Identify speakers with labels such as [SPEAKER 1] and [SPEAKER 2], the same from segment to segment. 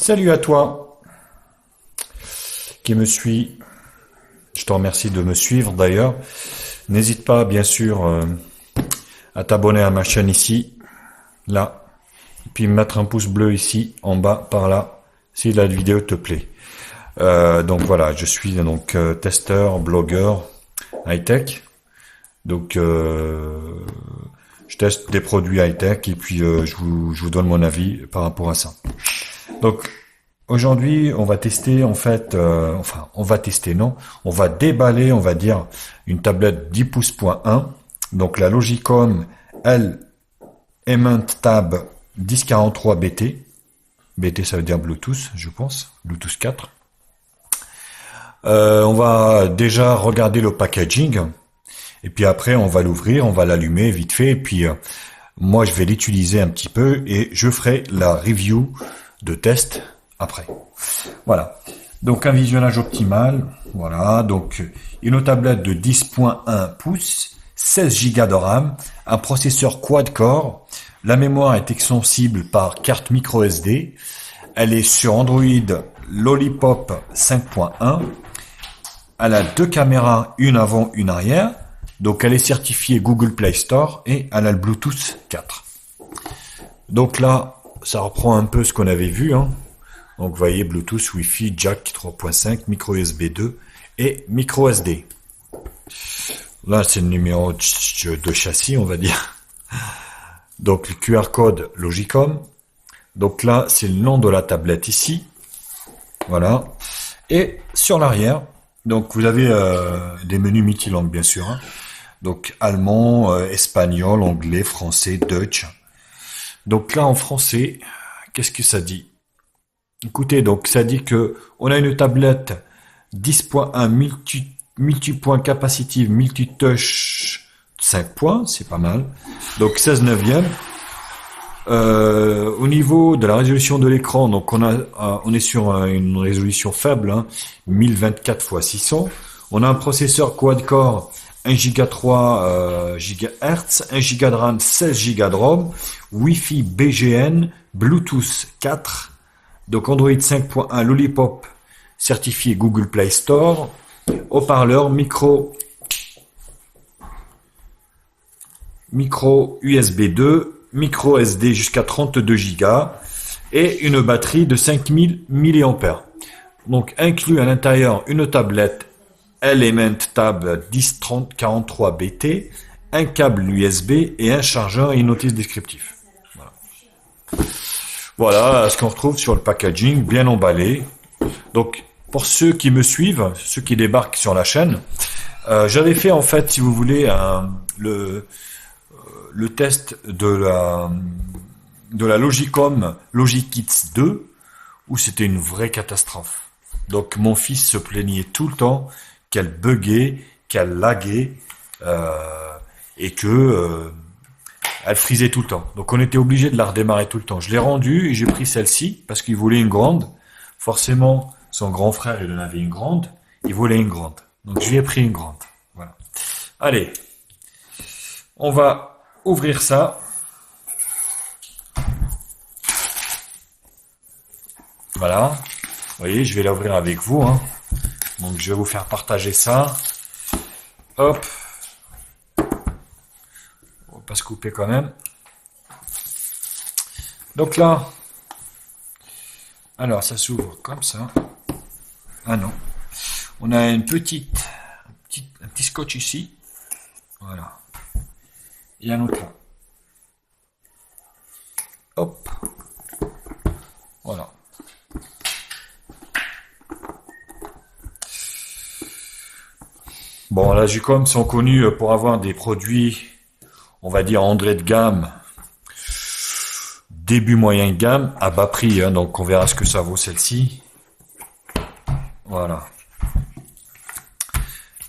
[SPEAKER 1] Salut à toi qui me suis. Je te remercie de me suivre d'ailleurs. N'hésite pas bien sûr à t'abonner à ma chaîne ici, là, et puis mettre un pouce bleu ici, en bas, par là, si la vidéo te plaît. Donc voilà, je suis donc testeur, blogueur, high-tech. Donc je teste des produits high-tech et puis je vous donne mon avis par rapport à ça. Donc aujourd'hui, on va tester en fait, on va tester non, on va déballer, on va dire une tablette 10 pouces.1, donc la Logicom Element Tab 1043 BT. BT ça veut dire Bluetooth, je pense, Bluetooth 4. On va déjà regarder le packaging et puis après on va l'ouvrir, on va l'allumer vite fait et puis moi je vais l'utiliser un petit peu et je ferai la review de test après. Voilà. Donc un visionnage optimal. Voilà. Donc une tablette de 10.1 pouces, 16 Go de RAM, un processeur quad-core. La mémoire est extensible par carte micro SD. Elle est sur Android Lollipop 5.1. Elle a deux caméras, une avant, une arrière. Donc elle est certifiée Google Play Store et elle a le Bluetooth 4. Donc là, ça reprend un peu ce qu'on avait vu, hein. Donc vous voyez Bluetooth, Wi-Fi, Jack 3.5, micro USB 2 et micro SD. Là c'est le numéro de châssis, on va dire. Donc le QR code Logicom. Donc là c'est le nom de la tablette ici. Voilà. Et sur l'arrière, donc vous avez des menus multilangues bien sûr, hein. Donc allemand, espagnol, anglais, français, Dutch. Donc là en français, qu'est-ce que ça dit? Écoutez, donc ça dit que on a une tablette 10.1 multi-point capacitive, multi-touch 5 points, c'est pas mal. Donc 16 neuvième. Au niveau de la résolution de l'écran, donc on est sur une résolution faible, hein, 1024 x 600. On a un processeur quad-core 1 Go 3 GHz, 1 Go de RAM, 16 Go de ROM, Wi-Fi BGN, Bluetooth 4. Donc Android 5.1 Lollipop certifié Google Play Store, haut-parleur, micro USB 2, micro SD jusqu'à 32 Go et une batterie de 5000 mAh. Donc inclus à l'intérieur une tablette Element Tab 1043 BT, un câble USB et un chargeur et une notice descriptive. Voilà ce qu'on retrouve sur le packaging, bien emballé. Donc, pour ceux qui me suivent, ceux qui débarquent sur la chaîne, j'avais fait en fait, si vous voulez, le test de la Logicom Logikits 2, où c'était une vraie catastrophe. Donc, mon fils se plaignait tout le temps qu'elle buguait, qu'elle laguait, et que elle frisait tout le temps. Donc on était obligé de la redémarrer tout le temps. Je l'ai rendue et j'ai pris celle-ci parce qu'il voulait une grande. Forcément, son grand frère, il en avait une grande. Il voulait une grande. Donc je lui ai pris une grande. Voilà. Allez. On va ouvrir ça. Voilà. Vous voyez, je vais l'ouvrir avec vous, hein. Donc je vais vous faire partager ça. Hop. On va pas se couper quand même. Donc là, alors ça s'ouvre comme ça. Ah non. On a un petit scotch ici. Voilà. Et un autre là. Hop. Voilà. Bon, la Logicom sont connus pour avoir des produits, on va dire entrée de gamme, début moyen de gamme, à bas prix, hein, donc on verra ce que ça vaut celle-ci. Voilà.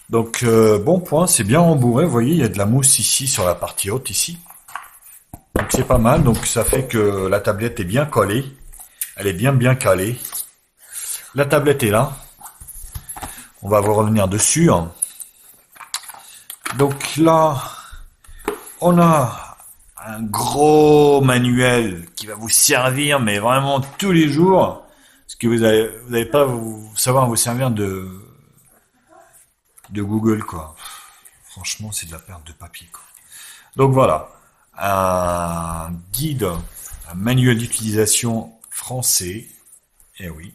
[SPEAKER 1] Donc bon point, c'est bien rembourré, vous voyez, il y a de la mousse ici sur la partie haute ici. Donc c'est pas mal, donc ça fait que la tablette est bien collée. Elle est bien calée. La tablette est là. On va revenir dessus, hein. Donc là, on a un gros manuel qui va vous servir, mais vraiment tous les jours. Parce que vous n'allez pas savoir vous servir de Google, quoi. Franchement, c'est de la perte de papier, quoi. Donc voilà, un guide, un manuel d'utilisation français, eh oui,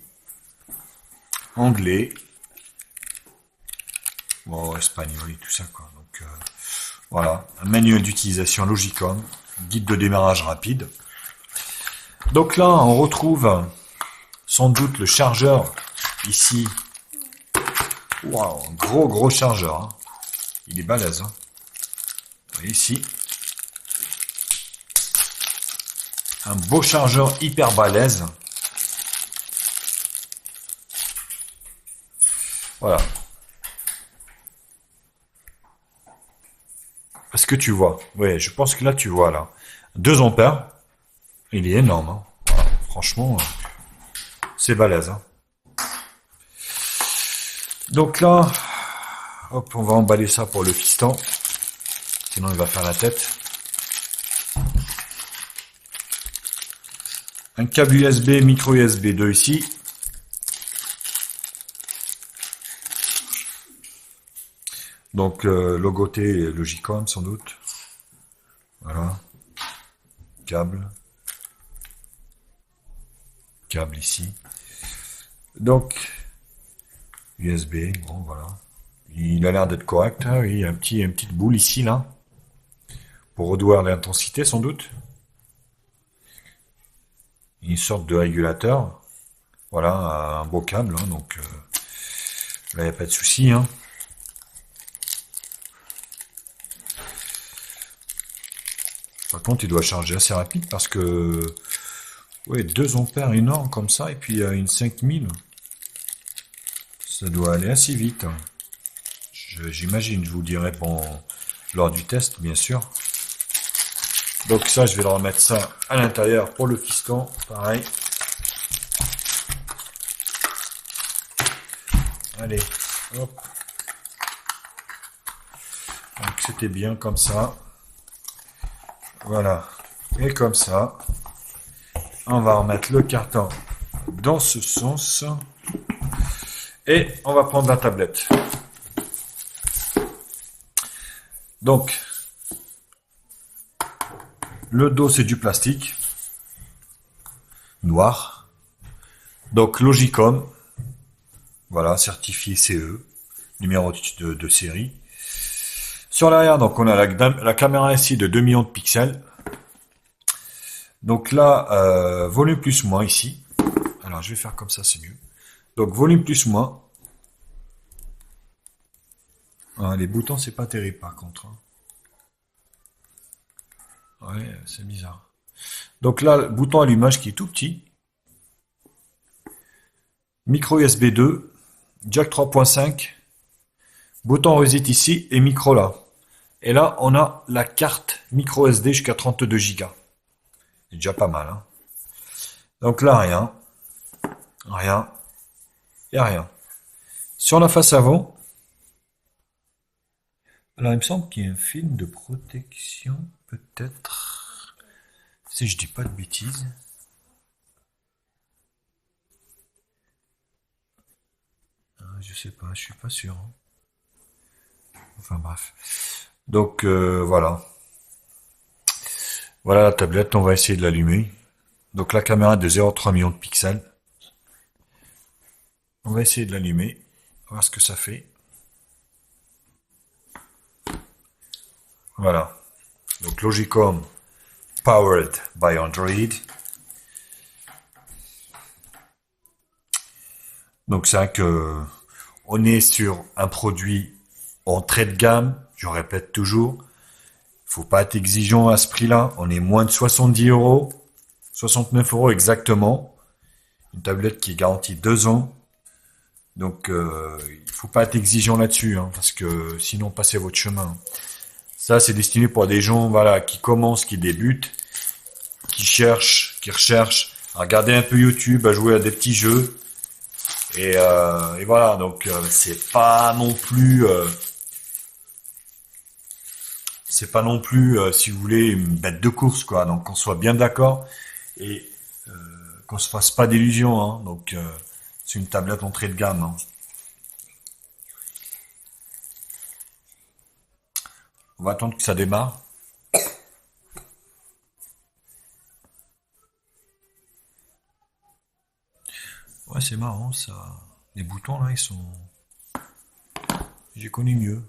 [SPEAKER 1] anglais, bon, espagnol et tout ça, quoi. Donc voilà, un manuel d'utilisation Logicom, guide de démarrage rapide. Donc là, on retrouve sans doute le chargeur ici. Waouh, gros chargeur, hein. Il est balèze, hein. Vous voyez ici. Un beau chargeur hyper balèze. Voilà. Est-ce que tu vois? Oui, je pense que là tu vois là. 2 ampères. Il est énorme, hein. Voilà. Franchement, c'est balèze, hein. Donc là, hop, on va emballer ça pour le fiston. Sinon il va faire la tête. Un câble USB, micro USB 2 ici. Donc logoté Logicom sans doute. Voilà. Câble. Câble ici. Donc USB, bon voilà. Il a l'air d'être correct, hein, oui, il y a une petite boule ici là. Pour réduire l'intensité sans doute. Une sorte de régulateur. Voilà, un beau câble, hein, donc là il n'y a pas de souci, hein. Par contre, il doit charger assez rapide parce que, ouais, 2 ampères énormes comme ça, et puis une 5000. Ça doit aller assez vite. J'imagine, je vous dirai lors du test, bien sûr. Donc ça, je vais le remettre ça à l'intérieur pour le fiston, pareil. Allez, hop. Donc c'était bien comme ça. Voilà. Et comme ça, on va remettre le carton dans ce sens. Et on va prendre la tablette. Donc, le dos c'est du plastique noir. Donc Logicom, voilà, certifié CE, numéro de série. Sur l'arrière, donc on a la caméra ici de 2 millions de pixels. Donc là, volume plus moins ici. Alors je vais faire comme ça, c'est mieux. Donc volume plus moins. Ah, les boutons, c'est pas terrible par contre, hein. Ouais, c'est bizarre. Donc là, le bouton allumage qui est tout petit. Micro USB 2, jack 3.5, bouton reset ici et micro là. Et là, on a la carte micro SD jusqu'à 32 Go. C'est déjà pas mal, hein. Donc là, rien. Rien. Il n'y a rien. Sur la face avant, alors il me semble qu'il y a un film de protection, peut-être, si je dis pas de bêtises. Je sais pas, je suis pas sûr, hein. Enfin bref. Donc voilà. Voilà la tablette, on va essayer de l'allumer. Donc la caméra de 0,3 millions de pixels. On va essayer de l'allumer, voir ce que ça fait. Voilà. Donc Logicom powered by Android. Donc c'est vrai que on est sur un produit entrée de gamme, je répète toujours. Faut pas être exigeant à ce prix-là. On est moins de 70 €, 69 € exactement. Une tablette qui est garantie 2 ans. Donc il faut pas être exigeant là-dessus, hein, parce que sinon passez votre chemin. Ça c'est destiné pour des gens, voilà, qui commencent, qui débutent, qui cherchent, qui recherchent à regarder un peu YouTube, à jouer à des petits jeux. Et voilà, donc c'est pas non plus si vous voulez, une bête de course, quoi. Donc qu'on soit bien d'accord et qu'on se fasse pas d'illusions, hein. Donc, c'est une tablette entrée de gamme, hein. On va attendre que ça démarre. Ouais, c'est marrant, ça. Les boutons, là, ils sont... J'ai connu mieux.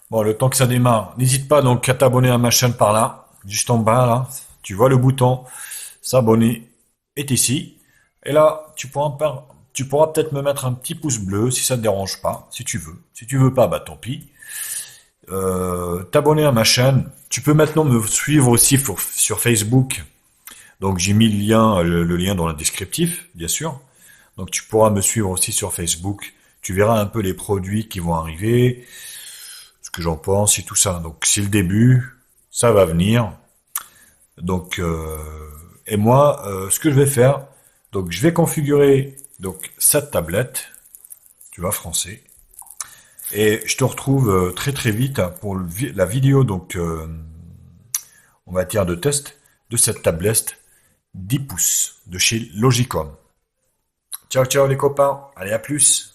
[SPEAKER 1] Bon, le temps que ça démarre, n'hésite pas donc à t'abonner à ma chaîne par là, juste en bas, là. Tu vois le bouton s'abonner est ici. Et là, tu pourras peut-être me mettre un petit pouce bleu si ça te dérange pas, si tu veux. Si tu veux pas, bah tant pis. T'abonner à ma chaîne. Tu peux maintenant me suivre aussi sur Facebook. Donc j'ai mis le lien dans le descriptif, bien sûr. Donc tu pourras me suivre aussi sur Facebook. Tu verras un peu les produits qui vont arriver, ce que j'en pense et tout ça. Donc c'est le début, ça va venir. Donc et moi, ce que je vais faire, donc je vais configurer donc cette tablette. Tu vois français. Et je te retrouve très très vite pour la vidéo donc on va dire de test de cette tablette 10 pouces de chez Logicom. Ciao ciao les copains, allez à plus.